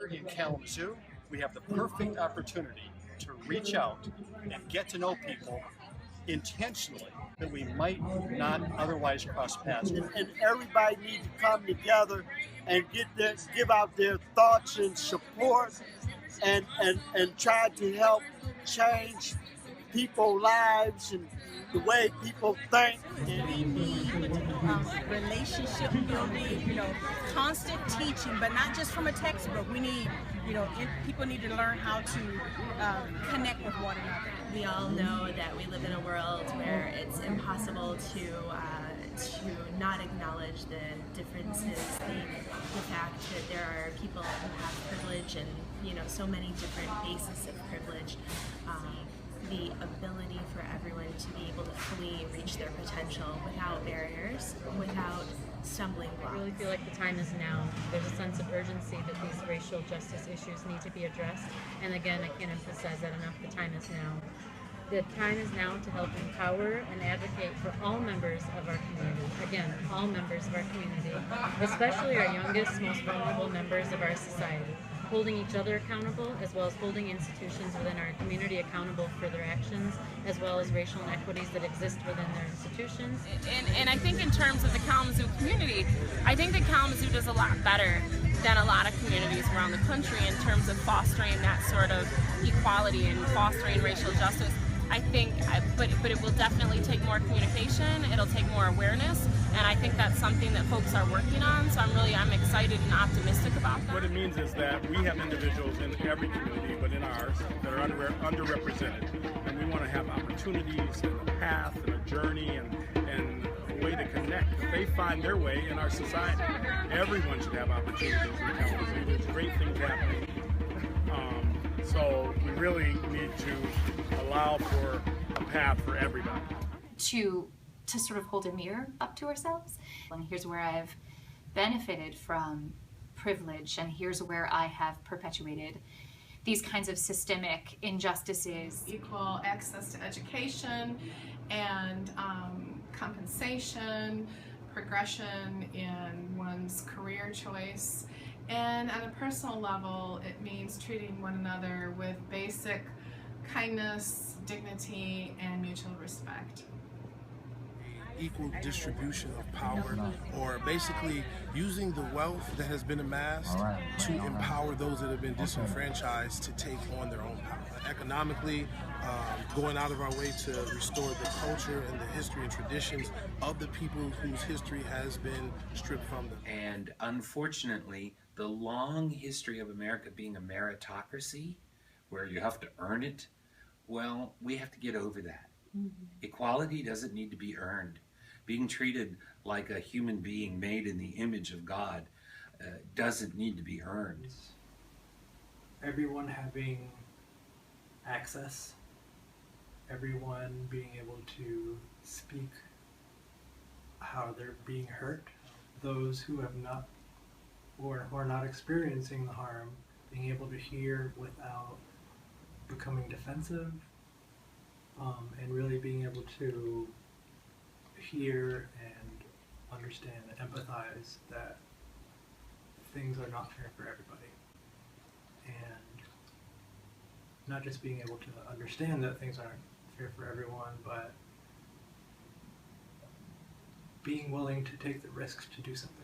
In Kalamazoo, we have the perfect opportunity to reach out and get to know people intentionally that we might not otherwise cross paths with. And everybody needs to come together and give out their thoughts and support and try to help change people's lives and the way people think. We need relationship building, constant teaching, but not just from a textbook. We need, people need to learn how to connect with one another. We all know that we live in a world where it's impossible to not acknowledge the differences, the fact that there are people who have privilege and so many different bases of privilege. The ability for everyone to be able to fully reach their potential without barriers, without stumbling blocks. I really feel like the time is now. There's a sense of urgency that these racial justice issues need to be addressed. And again, I can't emphasize that enough. The time is now. The time is now to help empower and advocate for all members of our community. Again, all members of our community, especially our youngest, most vulnerable members of our society. Holding each other accountable, as well as holding institutions within our community accountable for their actions, as well as racial inequities that exist within their institutions. And I think in terms of the Kalamazoo community, I think that Kalamazoo does a lot better than a lot of communities around the country in terms of fostering that sort of equality and fostering racial justice. I think, but it will definitely take more communication, it'll take more awareness, and I think that's something that folks are working on, so I'm excited and optimistic about that. What it means is that we have individuals in every community, but in ours, that are underrepresented, and we want to have opportunities and a path and a journey and a way to connect, that they find their way in our society. Everyone should have opportunities in Kalamazoo. There's great things happening. So we really need to allow for a path for everybody. To sort of hold a mirror up to ourselves. And here's where I've benefited from privilege, and here's where I have perpetuated these kinds of systemic injustices. Equal access to education and compensation, progression in one's career choice. And on a personal level, it means treating one another with basic kindness, dignity, and mutual respect. Equal distribution of power, or basically using the wealth that has been amassed to empower those that have been disenfranchised to take on their own power. Economically, going out of our way to restore the culture and the history and traditions of the people whose history has been stripped from them. And unfortunately, the long history of America being a meritocracy, where you have to earn it, well, we have to get over that. Equality doesn't need to be earned. Being treated like a human being made in the image of God doesn't need to be earned. Everyone having access, everyone being able to speak how they're being hurt, those who have not or who are not experiencing the harm, being able to hear without becoming defensive, and really being able to hear and understand and empathize that things are not fair for everybody. And not just being able to understand that things aren't fair for everyone, but being willing to take the risks to do something.